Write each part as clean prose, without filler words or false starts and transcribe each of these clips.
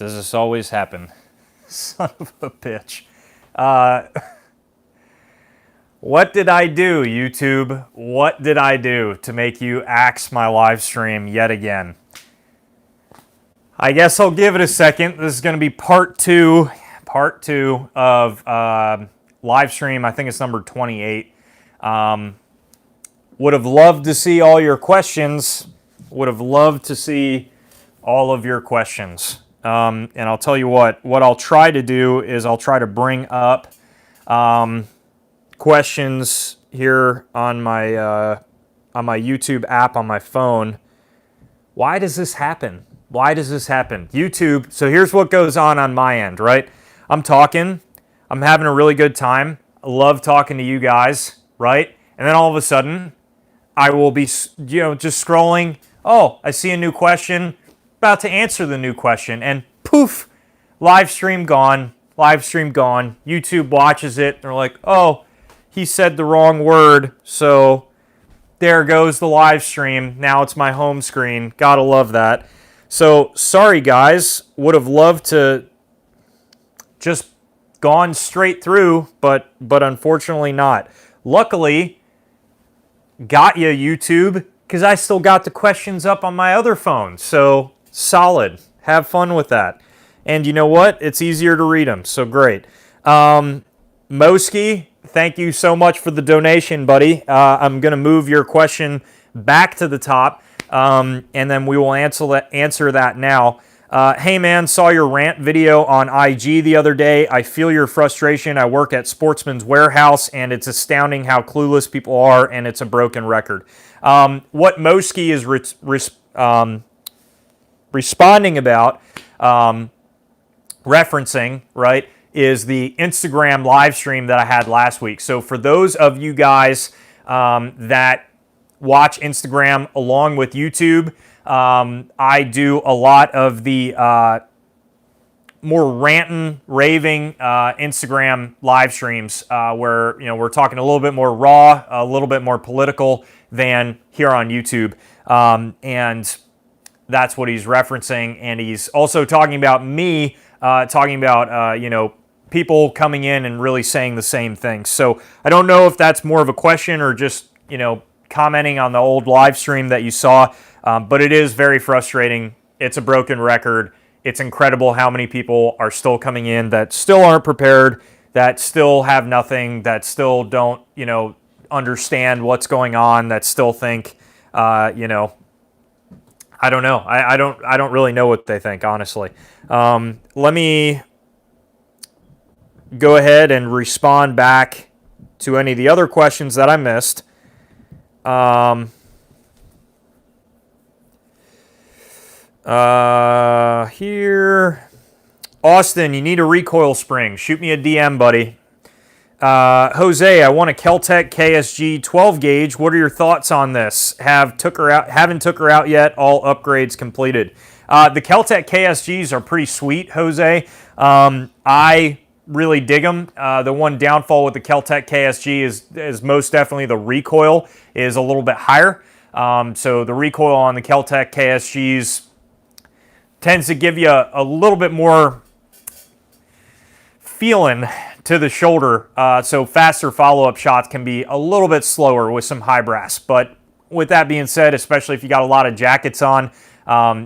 Does this always happen? Son of a bitch. What did I do, YouTube? What did I do to make you axe my live stream yet again? I guess I'll give it a second. This is going to be part two of live stream. I think it's number 28. Would have loved to see all your questions. Would have loved to see all of your questions. And I'll tell you what I'll try to do is I'll try to bring up questions here on my YouTube app on my phone. Why does this happen? Why does this happen? YouTube, so here's what goes on my end, right? I'm talking. I'm having a really good time. I love talking to you guys, right? And then all of a sudden, I will be, just scrolling. Oh, I see a new question. About to answer the new question. And poof, live stream gone. Live stream gone. YouTube watches it. They're like, oh, he said the wrong word. So there goes the live stream. Now it's my home screen. Gotta love that. So sorry, guys. Would have loved to just gone straight through, but unfortunately not. Luckily, got you, YouTube, because I still got the questions up on my other phone. So solid. Have fun with that. And you know what? It's easier to read them. So great. Moski, thank you so much for the donation, buddy. I'm going to move your question back to the top, and then we will answer that now. Hey man, saw your rant video on IG the other day. I feel your frustration. I work at Sportsman's Warehouse, and it's astounding how clueless people are, and it's a broken record. What Moski is responding about, referencing, right, is the Instagram live stream that I had last week. So for those of you guys that watch Instagram along with YouTube, I do a lot of the more ranting, raving Instagram live streams where we're talking a little bit more raw, a little bit more political than here on YouTube, and that's what he's referencing. And he's also talking about me, talking about people coming in and really saying the same thing. So I don't know if that's more of a question or just commenting on the old live stream that you saw. But it is very frustrating. It's a broken record. It's incredible how many people are still coming in that still aren't prepared, that still have nothing, that still don't, understand what's going on, that still think, I don't know. I don't really know what they think, honestly. Let me go ahead and respond back to any of the other questions that I missed. Here, Austin, you need a recoil spring. Shoot me a DM, buddy. Jose, I want a Kel-Tec Ksg 12 gauge. What are your thoughts on this? Haven't took her out yet. All upgrades completed. The Kel-Tec Ksgs are pretty sweet, Jose. I really dig them. The one downfall with the Kel-Tec Ksg is most definitely the recoil is a little bit higher. So the recoil on the Kel-Tec Ksgs tends to give you a little bit more feeling to the shoulder, so faster follow-up shots can be a little bit slower with some high brass. But with that being said, especially if you got a lot of jackets on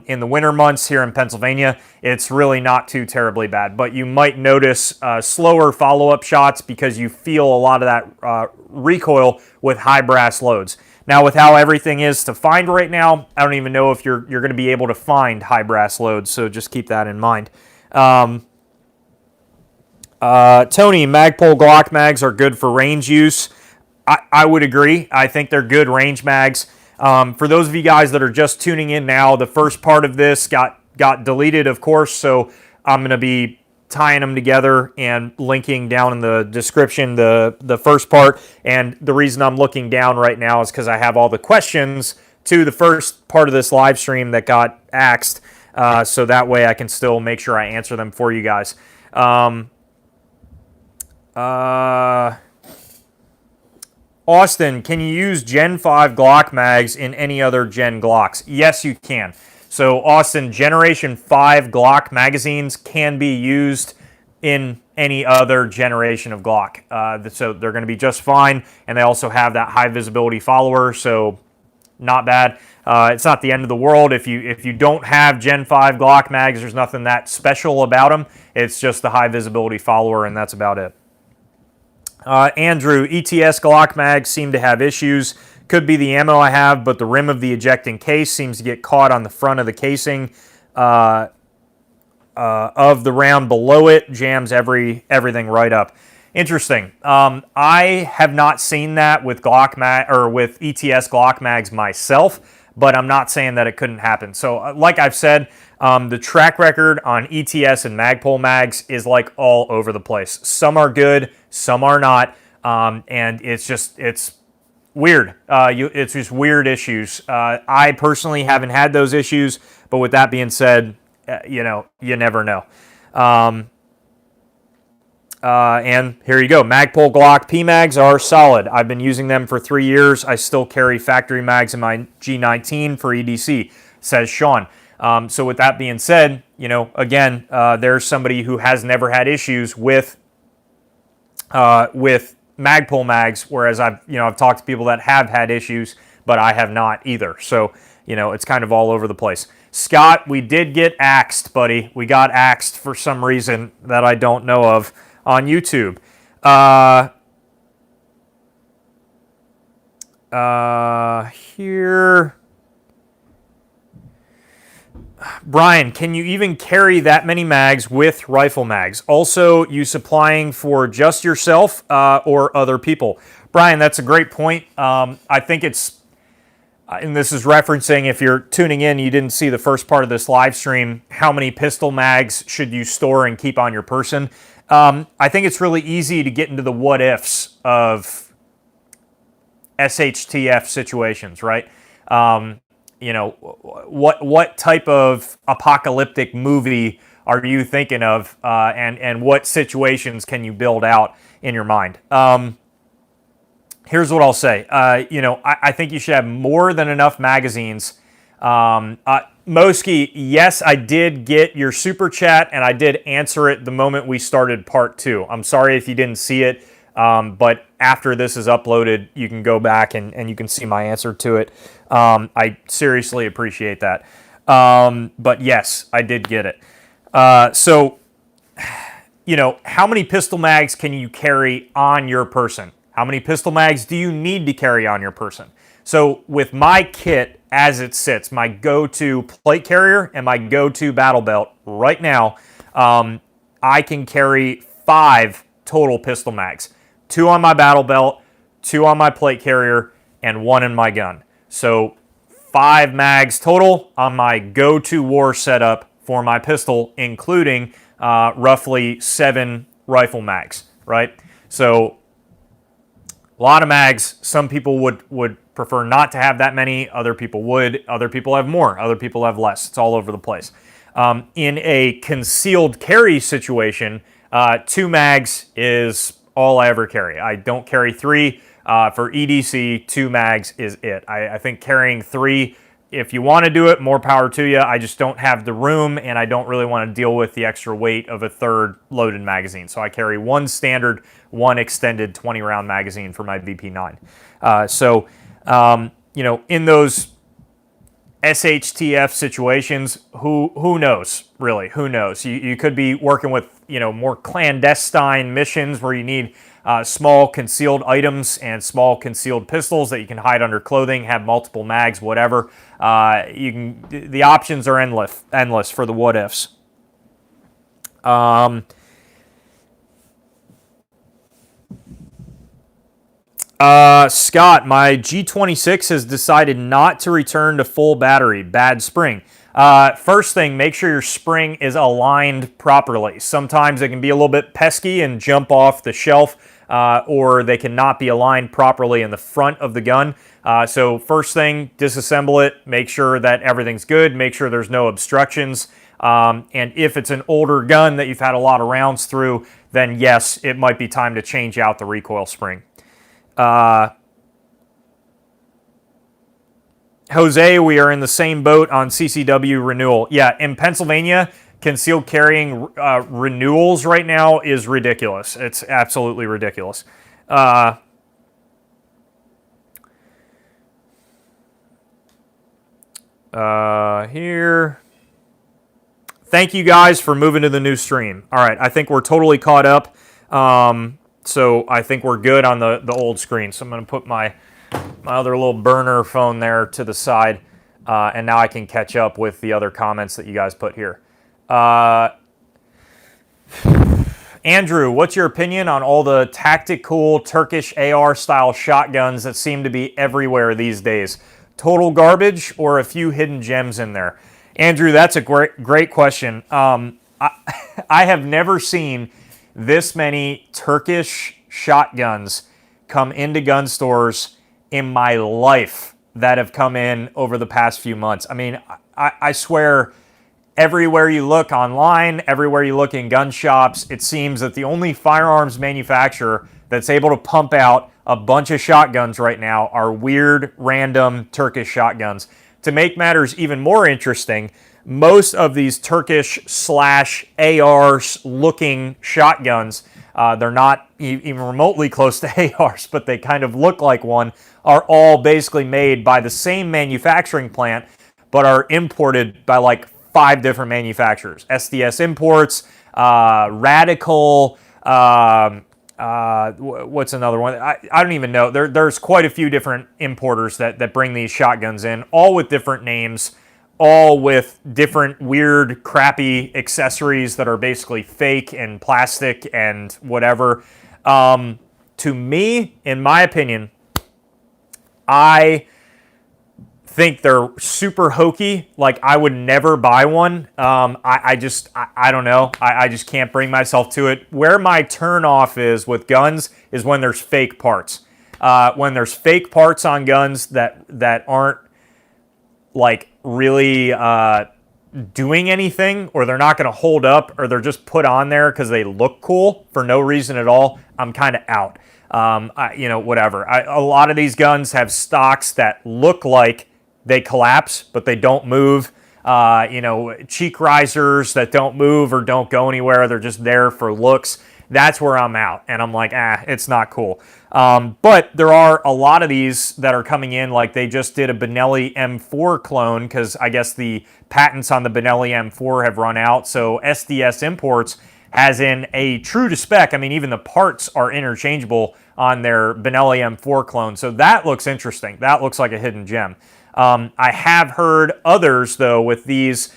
in the winter months here in Pennsylvania, it's really not too terribly bad. But you might notice slower follow-up shots because you feel a lot of that recoil with high brass loads. Now, with how everything is to find right now, I don't even know if you're going to be able to find high brass loads, so just keep that in mind. Tony, Magpul Glock mags are good for range use. I would agree. I think they're good range mags. For those of you guys that are just tuning in now, the first part of this got deleted, of course, so I'm going to be tying them together and linking down in the description the first part. And the reason I'm looking down right now is because I have all the questions to the first part of this live stream that got axed, so that way I can still make sure I answer them for you guys. Austin, can you use Gen 5 Glock mags in any other Gen Glocks? Yes, you can. So Austin, Generation 5 Glock magazines can be used in any other generation of Glock. So they're going to be just fine, and they also have that high visibility follower, so not bad. It's not the end of the world. If you don't have Gen 5 Glock mags, there's nothing that special about them. It's just the high visibility follower, and that's about it. Andrew, ETS Glock mags seem to have issues. Could be the ammo I have, but the rim of the ejecting case seems to get caught on the front of the casing of the round below it, jams everything right up. Interesting. I have not seen that with with ETS Glock mags myself, but I'm not saying that it couldn't happen. So, like I've said, the track record on ETS and Magpul mags is like all over the place. Some are good, some are not, and it's weird. It's just weird issues. I personally haven't had those issues, but with that being said, you never know. And here you go. Magpul Glock P-Mags are solid. I've been using them for 3 years. I still carry factory mags in my G19 for EDC, says Sean. So with that being said, again, there's somebody who has never had issues with Magpul mags, whereas I've talked to people that have had issues, but I have not either. So, it's kind of all over the place. Scott, we did get axed, buddy. We got axed for some reason that I don't know of on YouTube. Here. Brian, can you even carry that many mags with rifle mags? Also, you supplying for just yourself or other people? Brian, that's a great point. I think it's, and this is referencing, if you're tuning in, you didn't see the first part of this live stream, how many pistol mags should you store and keep on your person? I think it's really easy to get into the what ifs of SHTF situations, right? What type of apocalyptic movie are you thinking of, and what situations can you build out in your mind? Here's what I'll say. I think you should have more than enough magazines. Moski, yes, I did get your super chat, and I did answer it the moment we started part 2. I'm sorry if you didn't see it, but after this is uploaded, you can go back and you can see my answer to it. I seriously appreciate that. But yes, I did get it. So, how many pistol mags can you carry on your person? How many pistol mags do you need to carry on your person? So with my kit as it sits, my go-to plate carrier and my go-to battle belt right now, I can carry 5 total pistol mags. 2 on my battle belt, 2 on my plate carrier, and 1 in my gun. So 5 mags total on my go-to war setup for my pistol, including roughly 7 rifle mags, right? So a lot of mags. Some people would prefer not to have that many. Other people would. Other people have more. Other people have less. It's all over the place. In a concealed carry situation, 2 mags is all I ever carry. I don't carry 3. For EDC, 2 mags is it. I think carrying 3, if you want to do it, more power to you. I just don't have the room, and I don't really want to deal with the extra weight of a 3rd loaded magazine. So I carry 1 standard, 1 extended 20-round magazine for my VP9. In those SHTF situations, who knows, really? Who knows? You could be working with, more clandestine missions where you need small concealed items and small concealed pistols that you can hide under clothing, have multiple mags, whatever. The options are endless for the what ifs. Scott, my G26 has decided not to return to full battery. Bad spring. First thing, make sure your spring is aligned properly. Sometimes it can be a little bit pesky and jump off the shelf, or they cannot be aligned properly in the front of the gun. So first thing, disassemble it, make sure that everything's good, make sure there's no obstructions. And if it's an older gun that you've had a lot of rounds through, then yes, it might be time to change out the recoil spring. Jose, we are in the same boat on CCW renewal. Yeah, in Pennsylvania, concealed carrying renewals right now is ridiculous. It's absolutely ridiculous. Here. Thank you guys for moving to the new stream. All right, I think we're totally caught up. So I think we're good on the old screen. So I'm going to put my other little burner phone there to the side, and now I can catch up with the other comments that you guys put here. Andrew, what's your opinion on all the tactical Turkish AR-style shotguns that seem to be everywhere these days? Total garbage or a few hidden gems in there? Andrew, that's a great question. I have never seen this many Turkish shotguns come into gun stores in my life that have come in over the past few months. I mean, I swear, everywhere you look online, everywhere you look in gun shops, it seems that the only firearms manufacturer that's able to pump out a bunch of shotguns right now are weird, random Turkish shotguns. To make matters even more interesting, most of these Turkish/AR-looking shotguns, they're not even remotely close to ARs, but they kind of look like one, are all basically made by the same manufacturing plant, but are imported by like 5 different manufacturers. SDS Imports, Radical, what's another one? I don't even know. There's quite a few different importers that bring these shotguns in, all with different names, all with different weird, crappy accessories that are basically fake and plastic and whatever. To me, in my opinion, I think they're super hokey. Like, I would never buy one. I don't know. I just can't bring myself to it. Where my turn off is with guns is when there's fake parts. When there's fake parts on guns that aren't like really doing anything, or they're not going to hold up, or they're just put on there because they look cool for no reason at all, I'm kind of out. Whatever. A lot of these guns have stocks that look like they collapse, but they don't move. Cheek risers that don't move or don't go anywhere. They're just there for looks. That's where I'm out. And I'm like, it's not cool. But there are a lot of these that are coming in, like they just did a Benelli M4 clone, because I guess the patents on the Benelli M4 have run out. So SDS Imports has in a true to spec, I mean, even the parts are interchangeable on their Benelli M4 clone. So that looks interesting. That looks like a hidden gem. I have heard others, though, with these,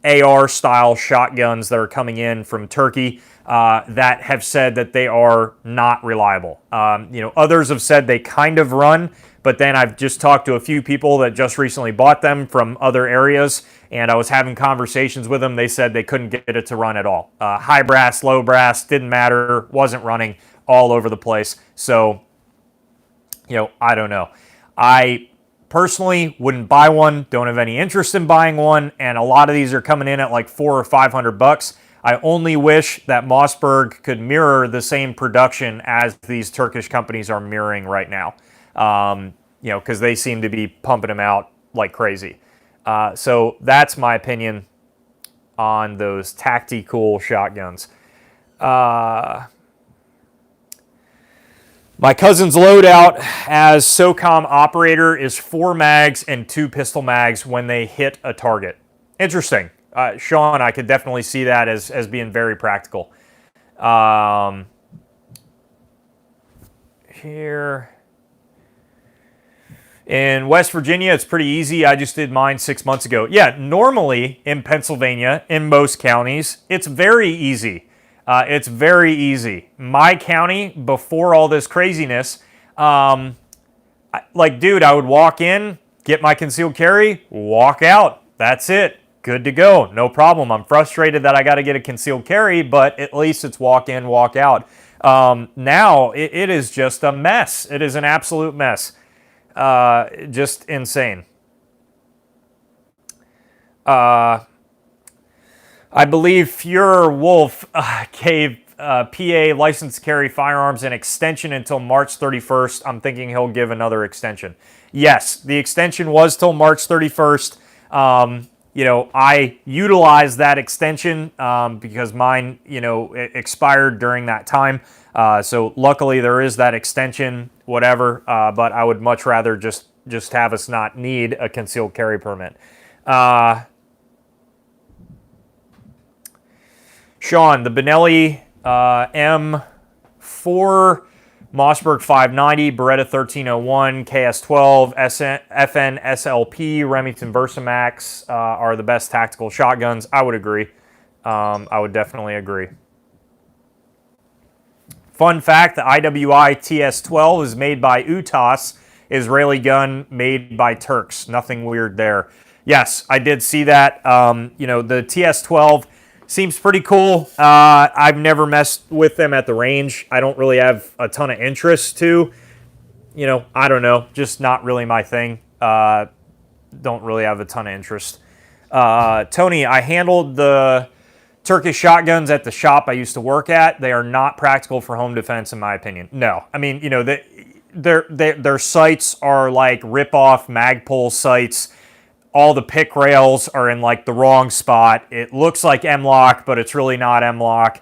AR-style shotguns that are coming in from Turkey that have said that they are not reliable. Others have said they kind of run, but then I've just talked to a few people that just recently bought them from other areas, and I was having conversations with them. They said they couldn't get it to run at all. High brass, low brass, didn't matter, wasn't running, all over the place. So, I don't know. I personally wouldn't buy one, don't have any interest in buying one, and a lot of these are coming in at like $400 or $500. I only wish that Mossberg could mirror the same production as these Turkish companies are mirroring right now, because they seem to be pumping them out like crazy. So that's my opinion on those tactical shotguns. My cousin's loadout as SOCOM operator is 4 mags and 2 pistol mags when they hit a target. Interesting. Sean, I could definitely see that as being very practical. Here. In West Virginia, it's pretty easy. I just did mine 6 months ago. Yeah, normally in Pennsylvania, in most counties, it's very easy. It's very easy. My county, before all this craziness, dude, I would walk in, get my concealed carry, walk out. That's it. Good to go. No problem. I'm frustrated that I got to get a concealed carry, but at least it's walk in, walk out. Now, it is just a mess. It is an absolute mess. Just insane. I believe Fuhrer Wolf gave PA license to carry firearms an extension until March 31st. I'm thinking he'll give another extension. Yes, the extension was till March 31st. I utilized that extension because mine, expired during that time. So luckily there is that extension, whatever. But I would much rather just have us not need a concealed carry permit. Sean, the Benelli M4, Mossberg 590, Beretta 1301, KS12, FN SLP, Remington Versamax are the best tactical shotguns. I would agree. I would definitely agree. Fun fact, the IWI TS12 is made by UTAS, Israeli gun made by Turks. Nothing weird there. Yes, I did see that. The TS12 seems pretty cool. I've never messed with them at the range. I don't really have a ton of interest to. I don't know. Just not really my thing. Don't really have a ton of interest. Tony, I handled the Turkish shotguns at the shop I used to work at. They are not practical for home defense, in my opinion. No. I mean, their sights are like rip-off Magpul sights. All the pick rails are in like the wrong spot. It looks like M-LOK, but it's really not M-LOK.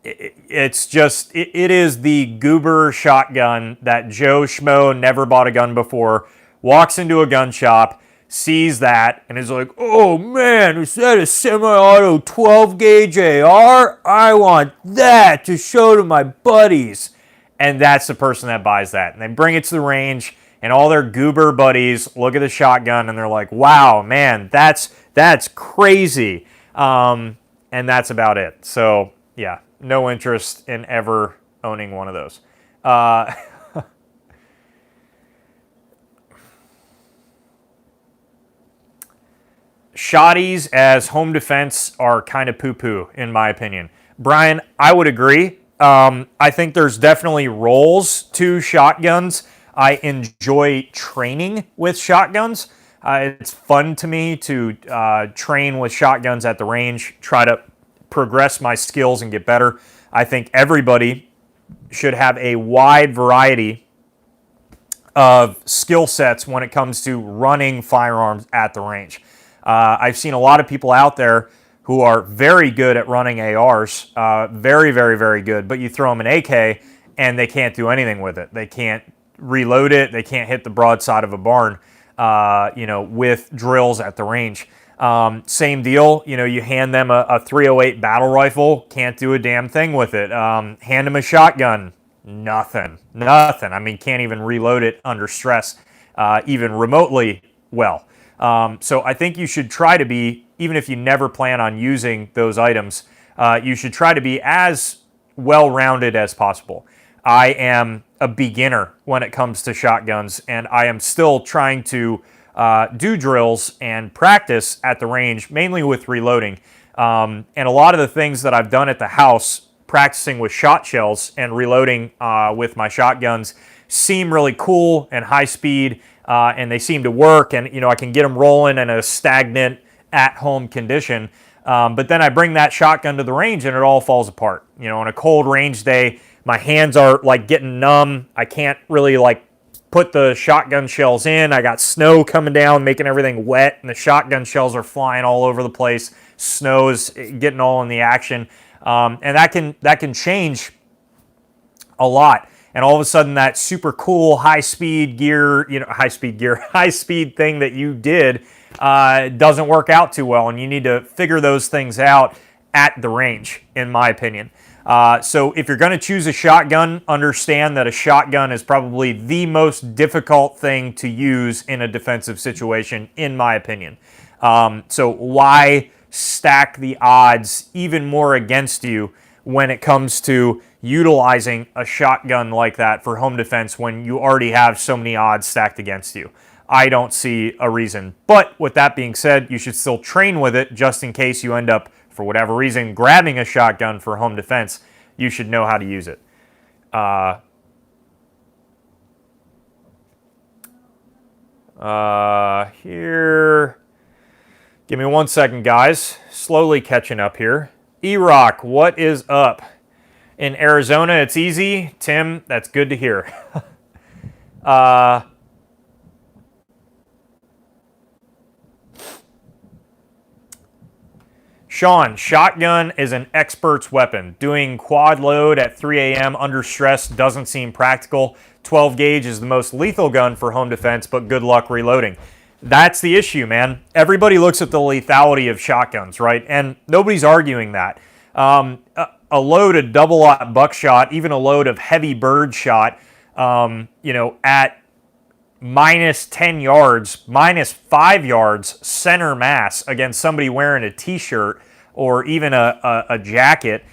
It's just, it is the goober shotgun that Joe Schmo never bought a gun before, walks into a gun shop, sees that, and is like, oh man, is that a semi-auto 12-gauge AR? I want that to show to my buddies. And that's the person that buys that. And they bring it to the range, and all their goober buddies look at the shotgun and they're like, wow, man, that's crazy. And that's about it. So, yeah, no interest in ever owning one of those. Shotties as home defense are kind of poo-poo, in my opinion. Brian, I would agree. I think there's definitely roles to shotguns. I enjoy training with shotguns. It's fun to me to train with shotguns at the range, try to progress my skills and get better. I think everybody should have a wide variety of skill sets when it comes to running firearms at the range. I've seen a lot of people out there who are very good at running ARs, very, very, very good, but you throw them an AK and they can't do anything with it. They can't reload it. They can't hit the broadside of a barn, with drills at the range. Same deal. You hand them a 308 battle rifle, can't do a damn thing with it. Hand them a shotgun, nothing. I mean, can't even reload it under stress, even remotely well. So I think you should try to be, even if you never plan on using those items, you should try to be as well-rounded as possible. I am a beginner when it comes to shotguns, and I am still trying to do drills and practice at the range, mainly with reloading. And a lot of the things that I've done at the house, practicing with shot shells and reloading with my shotguns, seem really cool and high speed, and they seem to work, and I can get them rolling in a stagnant at-home condition. But then I bring that shotgun to the range and it all falls apart. On a cold range day, my hands are like getting numb. I can't really like put the shotgun shells in. I got snow coming down, making everything wet, and the shotgun shells are flying all over the place. Snow's getting all in the action, and that can change a lot. And all of a sudden, that super cool high speed thing that you did doesn't work out too well, and you need to figure those things out at the range, in my opinion. So if you're going to choose a shotgun, understand that a shotgun is probably the most difficult thing to use in a defensive situation, in my opinion. So why stack the odds even more against you when it comes to utilizing a shotgun like that for home defense when you already have so many odds stacked against you? I don't see a reason. But with that being said, you should still train with it just in case you end up, for whatever reason, grabbing a shotgun for home defense. You should know how to use it. Here, give me 1 second, guys. Slowly catching up here. E-Rock, what is up? In Arizona, it's easy. Tim, that's good to hear. uh, Sean, shotgun is an expert's weapon. Doing quad load at 3 a.m. under stress doesn't seem practical. 12 gauge is the most lethal gun for home defense, but good luck reloading. That's the issue, man. Everybody looks at the lethality of shotguns, right? And nobody's arguing that. A load of double-aught buckshot, even a load of heavy bird shot, at minus 10 yards, minus 5 yards center mass against somebody wearing a t-shirt or even a jacket,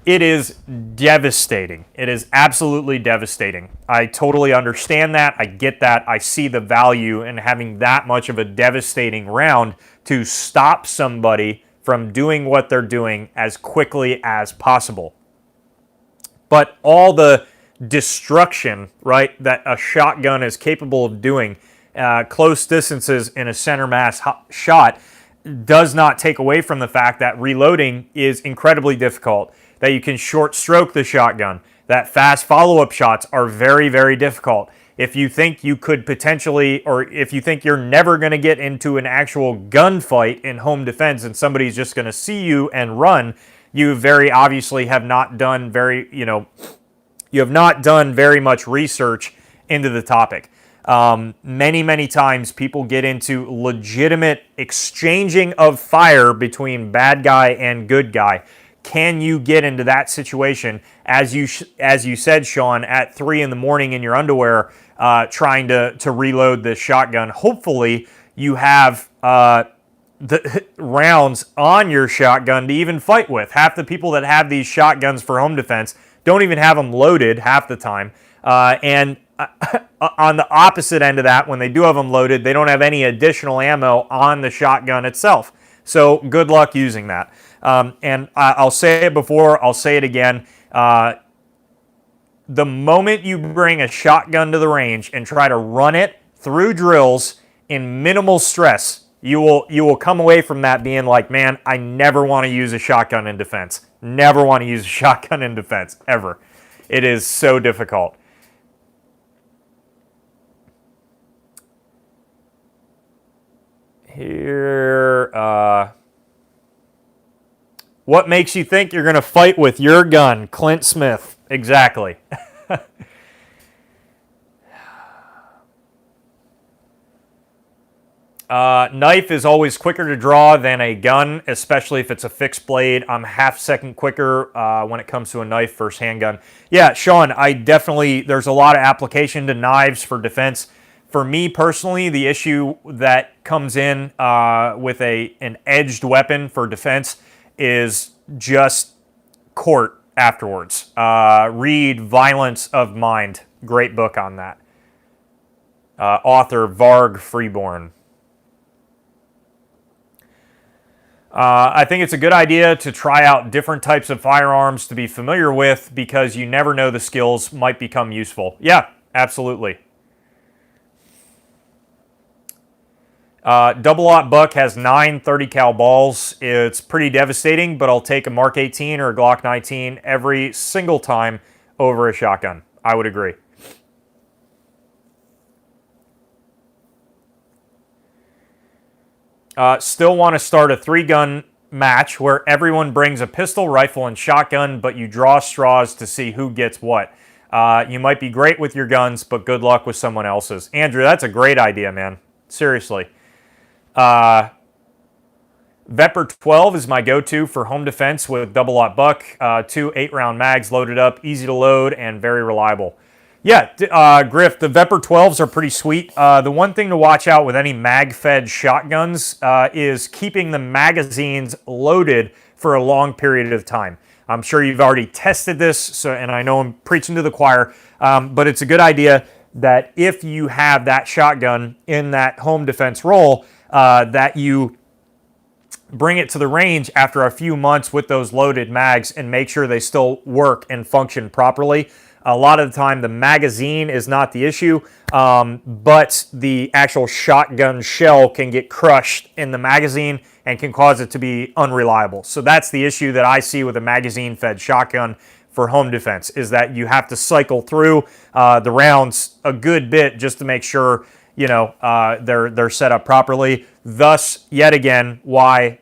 it is devastating. It is absolutely devastating. I totally understand that. I get that. I see the value in having that much of a devastating round to stop somebody from doing what they're doing as quickly as possible. But all the destruction, right, that a shotgun is capable of doing, close distances in a center mass shot, does not take away from the fact that reloading is incredibly difficult, that you can short stroke the shotgun, that fast follow-up shots are very, very difficult. If you think you could potentially, or if you think you're never going to get into an actual gunfight in home defense and somebody's just going to see you and run, you very obviously have not done you have not done very much research into the topic. Many, many times people get into legitimate exchanging of fire between bad guy and good guy. Can you get into that situation, as you said, Sean, at 3 in the morning in your underwear, trying to reload this shotgun? Hopefully you have the rounds on your shotgun to even fight with. Half the people that have these shotguns for home defense don't even have them loaded half the time. And on the opposite end of that, when they do have them loaded, they don't have any additional ammo on the shotgun itself. So good luck using that. And I'll say it before, I'll say it again. The moment you bring a shotgun to the range and try to run it through drills in minimal stress, you will come away from that being like, man, I never want to use a shotgun in defense. Never want to use a shotgun in defense, ever. It is so difficult. Here, what makes you think you're going to fight with your gun? Clint Smith. Exactly. Knife is always quicker to draw than a gun, especially if it's a fixed blade. I'm half second quicker when it comes to a knife versus handgun. Yeah, Sean, there's a lot of application to knives for defense. For me personally, the issue that comes in with an edged weapon for defense is just court afterwards. Read Violence of Mind. Great book on that. Author Varg Freeborn. I think it's a good idea to try out different types of firearms to be familiar with, because you never know, the skills might become useful. Yeah, absolutely. Double-aught buck has 9 30 cal balls. It's pretty devastating, but I'll take a Mark 18 or a Glock 19 every single time over a shotgun. I would agree. Still want to start a 3-gun match where everyone brings a pistol, rifle, and shotgun, but you draw straws to see who gets what. You might be great with your guns, but good luck with someone else's. Andrew, that's a great idea, man. Seriously. Vepr 12 is my go-to for home defense with double-aught buck. 2 8-round mags loaded up, easy to load, and very reliable. Yeah, Griff, the Vepr 12s are pretty sweet. The one thing to watch out with any mag-fed shotguns is keeping the magazines loaded for a long period of time. I'm sure you've already tested this, and I know I'm preaching to the choir, but it's a good idea that if you have that shotgun in that home defense role, that you bring it to the range after a few months with those loaded mags and make sure they still work and function properly. A lot of the time, the magazine is not the issue, but the actual shotgun shell can get crushed in the magazine and can cause it to be unreliable. So that's the issue that I see with a magazine-fed shotgun for home defense, is that you have to cycle through the rounds a good bit just to make sure, you know, they're set up properly. Thus, yet again, why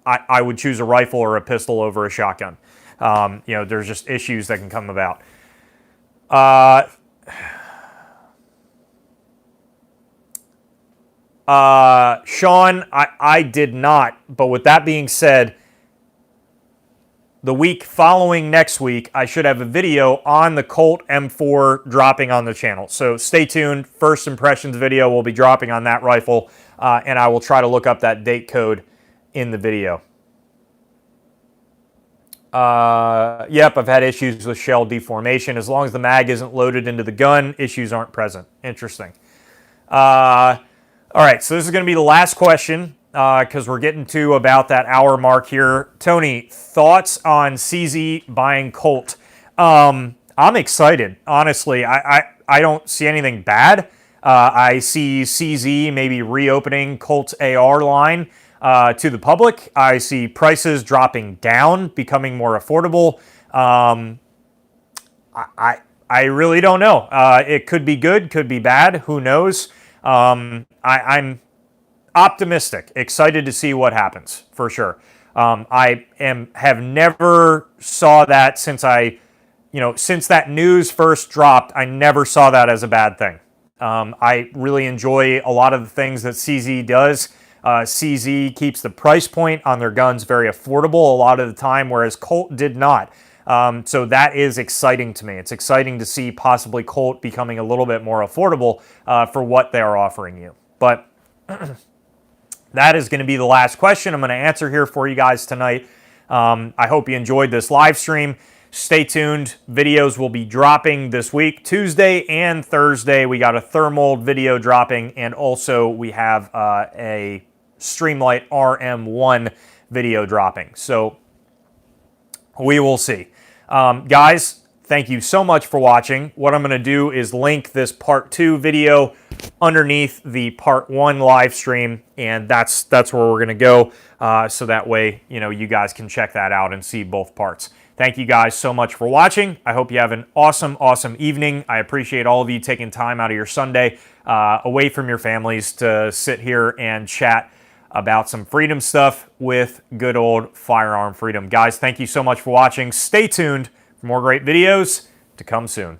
I would choose a rifle or a pistol over a shotgun. You know, there's just issues that can come about. Sean, I did not, but with that being said, the week following next week, I should have a video on the Colt M4 dropping on the channel. So stay tuned. First impressions video will be dropping on that rifle, and I will try to look up that date code in the video. Yep, I've had issues with shell deformation. As long as the mag isn't loaded into the gun, issues aren't present. Interesting. All right, so this is going to be the last question, because we're getting to about that hour mark here. Tony, thoughts on CZ buying Colt? I'm excited, honestly. I don't see anything bad. I see CZ maybe reopening Colt's AR line to the public. I see prices dropping down, becoming more affordable. I really don't know. It could be good, could be bad. Who knows? I'm optimistic, excited to see what happens, for sure. Have never saw that since since that news first dropped, I never saw that as a bad thing. I really enjoy a lot of the things that CZ does. CZ keeps the price point on their guns very affordable a lot of the time, whereas Colt did not. So that is exciting to me. It's exciting to see possibly Colt becoming a little bit more affordable for what they are offering you. But that is going to be the last question I'm going to answer here for you guys tonight. I hope you enjoyed this live stream. Stay tuned. Videos will be dropping this week, Tuesday and Thursday. We got a thermal video dropping, and also we have a Streamlight RM1 video dropping. So we will see. Guys, thank you so much for watching. What I'm going to do is link this part 2 video underneath the part 1 live stream, and that's where we're going to go, so that way, you know, you guys can check that out and see both parts. Thank you guys so much for watching. I hope you have an awesome, awesome evening. I appreciate all of you taking time out of your Sunday away from your families to sit here and chat about some freedom stuff with good old Firearm Freedom. Guys, thank you so much for watching. Stay tuned for more great videos to come soon.